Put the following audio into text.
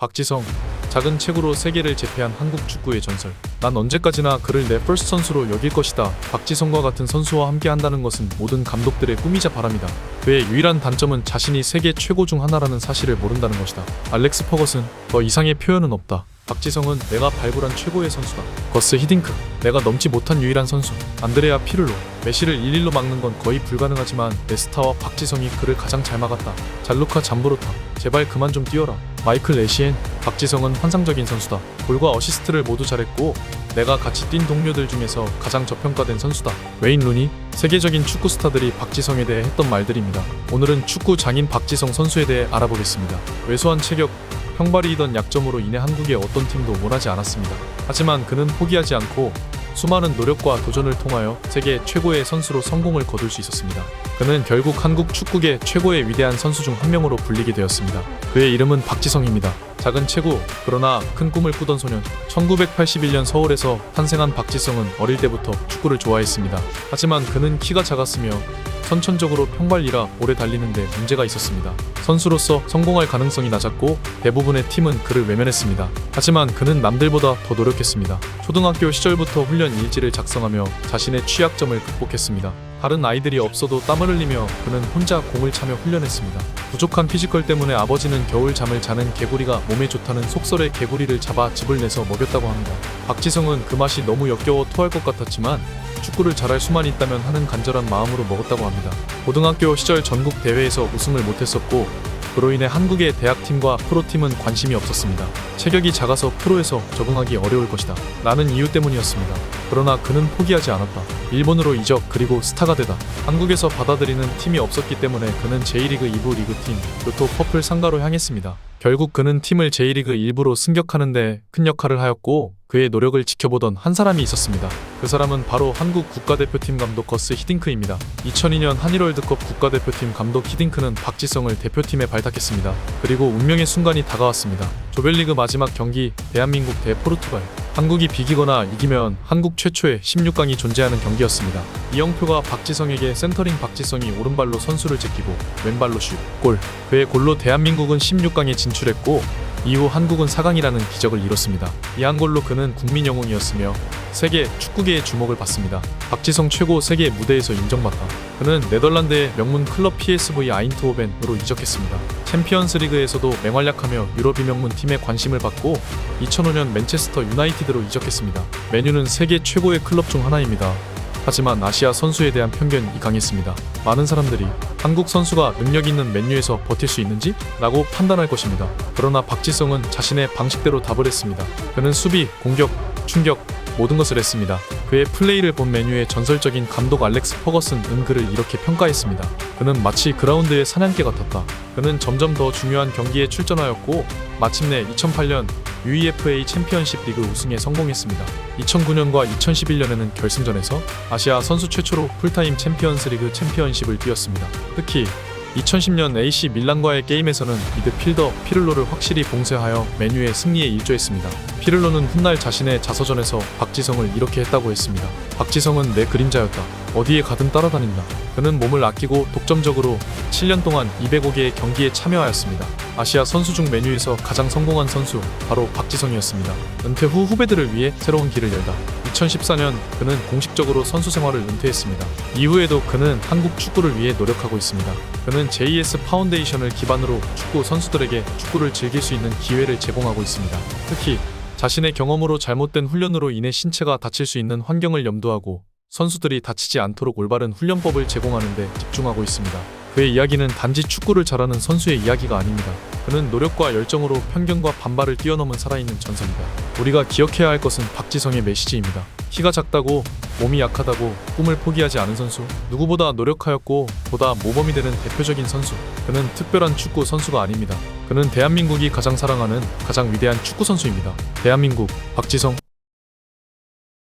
박지성, 작은 체구로 세계를 제패한 한국 축구의 전설. 난 언제까지나 그를 내 퍼스트 선수로 여길 것이다. 박지성과 같은 선수와 함께 한다는 것은 모든 감독들의 꿈이자 바람이다. 그의 유일한 단점은 자신이 세계 최고 중 하나라는 사실을 모른다는 것이다. 알렉스 퍼거슨, 더 이상의 표현은 없다. 박지성은 내가 발굴한 최고의 선수다. 거스 히딩크, 내가 넘지 못한 유일한 선수. 안드레아 피를로, 메시를 1-1로 막는 건 거의 불가능하지만 네스타와 박지성이 그를 가장 잘 막았다. 잘루카 잠브로타, 제발 그만 좀 뛰어라. 마이클 에시엔, 박지성은 환상적인 선수다. 골과 어시스트를 모두 잘했고 내가 같이 뛴 동료들 중에서 가장 저평가된 선수다. 웨인 루니, 세계적인 축구 스타들이 박지성에 대해 했던 말들입니다. 오늘은 축구 장인 박지성 선수에 대해 알아보겠습니다. 왜소한 체격, 평발이던 약점으로 인해 한국의 어떤 팀도 원하지 않았습니다. 하지만 그는 포기하지 않고 수많은 노력과 도전을 통하여 세계 최고의 선수로 성공을 거둘 수 있었습니다. 그는 결국 한국 축구계 최고의 위대한 선수 중 한 명으로 불리게 되었습니다. 그의 이름은 박지성입니다. 작은 체구, 그러나 큰 꿈을 꾸던 소년. 1981년 서울에서 탄생한 박지성은 어릴 때부터 축구를 좋아했습니다. 하지만 그는 키가 작았으며 선천적으로 평발이라 오래 달리는데 문제가 있었습니다. 선수로서 성공할 가능성이 낮았고 대부분의 팀은 그를 외면했습니다. 하지만 그는 남들보다 더 노력했습니다. 초등학교 시절부터 훈련 일지를 작성하며 자신의 취약점을 극복했습니다. 다른 아이들이 없어도 땀을 흘리며 그는 혼자 공을 차며 훈련했습니다. 부족한 피지컬 때문에 아버지는 겨울 잠을 자는 개구리가 몸에 좋다는 속설의 개구리를 잡아 집을 내서 먹였다고 합니다. 박지성은 그 맛이 너무 역겨워 토할 것 같았지만 축구를 잘할 수만 있다면 하는 간절한 마음으로 먹었다고 합니다. 고등학교 시절 전국 대회에서 우승을 못했었고 그로 인해 한국의 대학팀과 프로팀은 관심이 없었습니다. 체격이 작아서 프로에서 적응하기 어려울 것이다 라는 이유 때문이었습니다. 그러나 그는 포기하지 않았다. 일본으로 이적 그리고 스타가 되다. 한국에서 받아들이는 팀이 없었기 때문에 그는 J리그 2부 리그팀 요토 퍼플 상가로 향했습니다. 결국 그는 팀을 J리그 1부로 승격하는 데 큰 역할을 하였고 그의 노력을 지켜보던 한 사람이 있었습니다. 그 사람은 바로 한국 국가대표팀 감독 거스 히딩크입니다. 2002년 한일 월드컵 국가대표팀 감독 히딩크는 박지성을 대표팀에 발탁했습니다. 그리고 운명의 순간이 다가왔습니다. 조별리그 마지막 경기 대한민국 대 포르투갈. 한국이 비기거나 이기면 한국 최초의 16강이 존재하는 경기였습니다. 이영표가 박지성에게 센터링 박지성이 오른발로 선수를 제끼고 왼발로 슛, 골. 그의 골로 대한민국은 16강에 진출했고 이후 한국은 4강이라는 기적을 이뤘습니다. 이 한 골로 그는 국민 영웅이었으며 세계 축구계의 주목을 받습니다. 박지성 최고 세계 무대에서 인정받다. 그는 네덜란드의 명문 클럽 PSV 아인트호벤으로 이적했습니다. 챔피언스 리그에서도 맹활약하며 유럽 유명문 팀의 관심을 받고 2005년 맨체스터 유나이티드로 이적했습니다. 맨유는 세계 최고의 클럽 중 하나입니다. 하지만 아시아 선수에 대한 편견이 강했습니다. 많은 사람들이 한국 선수가 능력 있는 맨유에서 버틸 수 있는지? 라고 판단할 것입니다. 그러나 박지성은 자신의 방식대로 답을 했습니다. 그는 수비, 공격, 충격, 모든 것을 했습니다. 그의 플레이를 본 맨유의 전설적인 감독 알렉스 퍼거슨은 그를 이렇게 평가했습니다. 그는 마치 그라운드의 사냥개 같았다. 그는 점점 더 중요한 경기에 출전하였고 마침내 2008년 UEFA 챔피언십 리그 우승에 성공했습니다. 2009년과 2011년에는 결승전에서 아시아 선수 최초로 풀타임 챔피언스 리그 챔피언십을 뛰었습니다. 특히 2010년 AC 밀란과의 게임에서는 미드필더 피를로를 확실히 봉쇄하여 맨유의 승리에 일조했습니다. 피를로는 훗날 자신의 자서전에서 박지성을 이렇게 했다고 했습니다. 박지성은 내 그림자였다. 어디에 가든 따라다닌다. 그는 몸을 아끼고 독점적으로 7년 동안 205개의 경기에 참여하였습니다. 아시아 선수 중 맨유에서 가장 성공한 선수 바로 박지성이었습니다. 은퇴 후 후배들을 위해 새로운 길을 열다. 2014년 그는 공식적으로 선수 생활을 은퇴했습니다. 이후에도 그는 한국 축구를 위해 노력하고 있습니다. 그는 JS 파운데이션을 기반으로 축구 선수들에게 축구를 즐길 수 있는 기회를 제공하고 있습니다. 특히 자신의 경험으로 잘못된 훈련으로 인해 신체가 다칠 수 있는 환경을 염두하고 선수들이 다치지 않도록 올바른 훈련법을 제공하는 데 집중하고 있습니다. 그의 이야기는 단지 축구를 잘하는 선수의 이야기가 아닙니다. 그는 노력과 열정으로 편견과 반발을 뛰어넘은 살아있는 전설이다. 우리가 기억해야 할 것은 박지성의 메시지입니다. 키가 작다고, 몸이 약하다고 꿈을 포기하지 않은 선수, 누구보다 노력하였고 보다 모범이 되는 대표적인 선수. 그는 특별한 축구 선수가 아닙니다. 그는 대한민국이 가장 사랑하는 가장 위대한 축구 선수입니다. 대한민국 박지성.